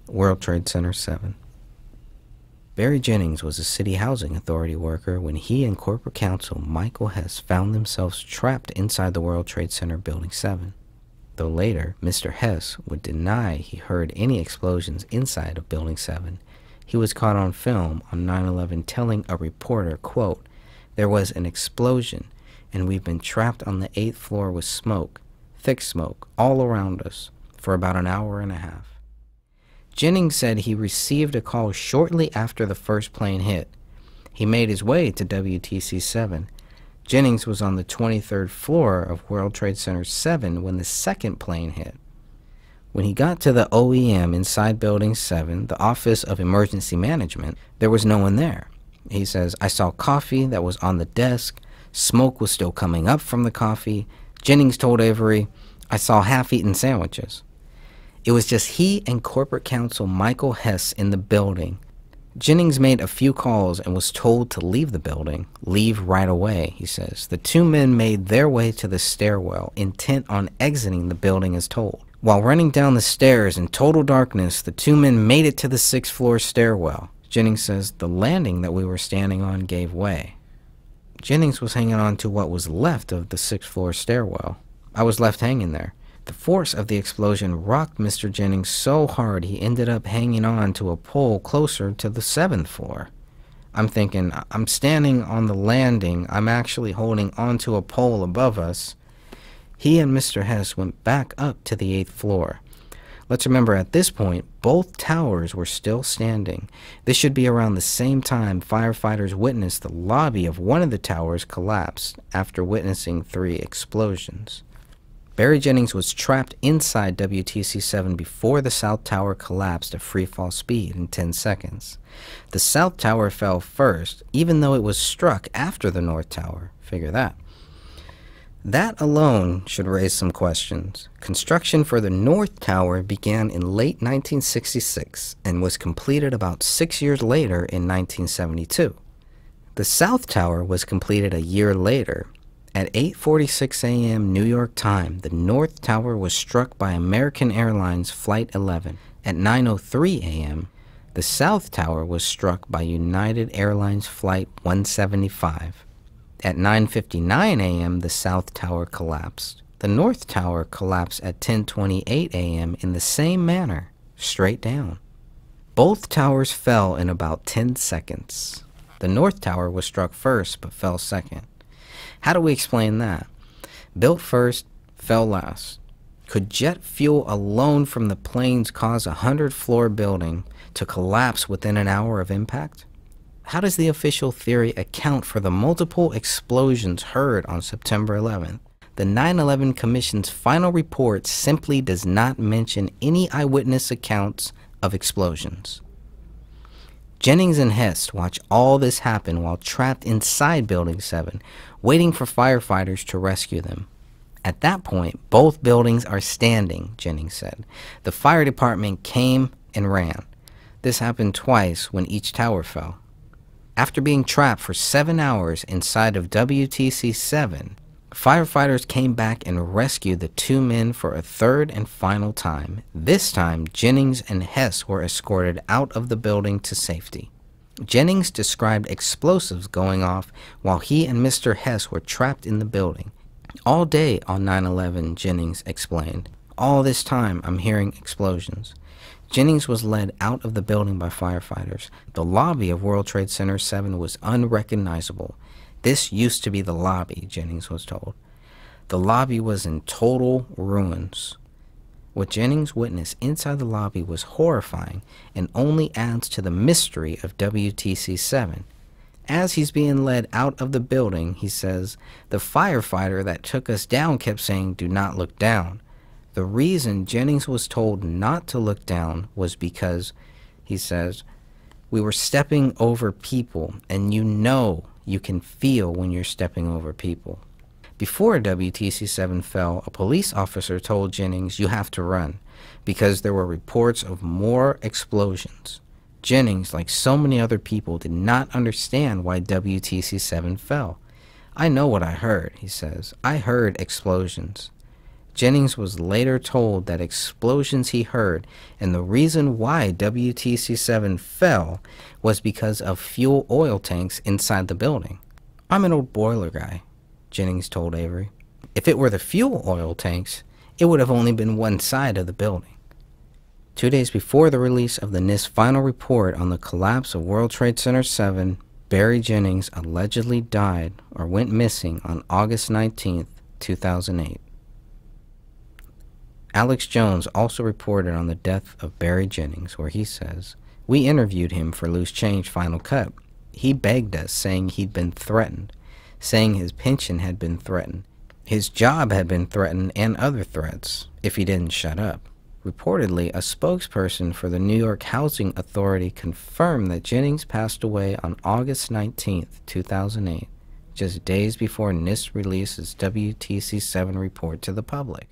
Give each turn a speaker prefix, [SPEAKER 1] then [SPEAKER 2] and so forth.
[SPEAKER 1] World Trade Center 7. Barry Jennings was a city housing authority worker when he and corporate counsel Michael Hess found themselves trapped inside the World Trade Center Building 7. Though later, Mr. Hess would deny he heard any explosions inside of Building 7, he was caught on film on 9/11 telling a reporter, quote, "There was an explosion, and we've been trapped on the 8th floor with smoke, thick smoke, all around us, for about an hour and a half." Jennings said he received a call shortly after the first plane hit. He made his way to WTC 7. Jennings was on the 23rd floor of World Trade Center 7 when the second plane hit. When he got to the OEM inside Building 7, the Office of Emergency Management, there was no one there. He says, "I saw coffee that was on the desk. Smoke was still coming up from the coffee." Jennings told Avery, "I saw half-eaten sandwiches." It was just he and corporate counsel Michael Hess in the building. Jennings made a few calls and was told to leave the building. "Leave right away," he says. The two men made their way to the stairwell, intent on exiting the building as told. While running down the stairs in total darkness, the two men made it to the 6th floor stairwell. Jennings says, "The landing that we were standing on gave way." Jennings was hanging on to what was left of the 6th floor stairwell. "I was left hanging there. The force of the explosion rocked Mr. Jennings so hard he ended up hanging on to a pole closer to the 7th floor. I'm thinking, I'm standing on the landing. I'm actually holding onto a pole above us." He and Mr. Hess went back up to the 8th floor. Let's remember, at this point, both towers were still standing. This should be around the same time firefighters witnessed the lobby of one of the towers collapse after witnessing 3 explosions. Barry Jennings was trapped inside WTC 7 before the South Tower collapsed at freefall speed in 10 seconds. The South Tower fell first, even though it was struck after the North Tower. Figure that. That alone should raise some questions. Construction for the North Tower began in late 1966 and was completed about 6 years later in 1972. The South Tower was completed a year later. At 8:46 a.m. New York time, the North Tower was struck by American Airlines Flight 11. At 9:03 a.m., the South Tower was struck by United Airlines Flight 175. At 9:59 a.m., the South Tower collapsed. The North Tower collapsed at 10:28 a.m. in the same manner, straight down. Both towers fell in about 10 seconds. The North Tower was struck first but fell second. How do we explain that? Built first, fell last. Could jet fuel alone from the planes cause a 100-floor building to collapse within an hour of impact? How does the official theory account for the multiple explosions heard on September 11th? The 9/11 Commission's final report simply does not mention any eyewitness accounts of explosions. Jennings and Hess watch all this happen while trapped inside Building 7, waiting for firefighters to rescue them. At that point, both buildings are standing, Jennings said. The fire department came and ran. This happened twice when each tower fell. After being trapped for 7 hours inside of WTC 7, firefighters came back and rescued the two men for a third and final time. This time, Jennings and Hess were escorted out of the building to safety. Jennings described explosives going off while he and Mr. Hess were trapped in the building. "All day on 9/11, Jennings explained. "All this time, I'm hearing explosions." Jennings was led out of the building by firefighters. The lobby of World Trade Center 7 was unrecognizable. "This used to be the lobby," Jennings was told. The lobby was in total ruins. What Jennings witnessed inside the lobby was horrifying and only adds to the mystery of WTC 7. As he's being led out of the building, he says, "The firefighter that took us down kept saying, 'Do not look down.' The reason Jennings was told not to look down was because," he says, "we were stepping over people, and you can feel when you're stepping over people." Before WTC 7 fell, a police officer told Jennings, "You have to run," because there were reports of more explosions. Jennings, like so many other people, did not understand why WTC 7 fell. "I know what I heard," he says. "I heard explosions." Jennings was later told that explosions he heard and the reason why WTC-7 fell was because of fuel oil tanks inside the building. "I'm an old boiler guy," Jennings told Avery. "If it were the fuel oil tanks, it would have only been one side of the building." 2 days before the release of the NIST final report on the collapse of World Trade Center 7, Barry Jennings allegedly died or went missing on August 19, 2008. Alex Jones also reported on the death of Barry Jennings, where he says, "We interviewed him for Loose Change Final Cut. He begged us, saying he'd been threatened, saying his pension had been threatened, his job had been threatened, and other threats if he didn't shut up." Reportedly, a spokesperson for the New York Housing Authority confirmed that Jennings passed away on August 19, 2008, just days before NIST released its WTC-7 report to the public.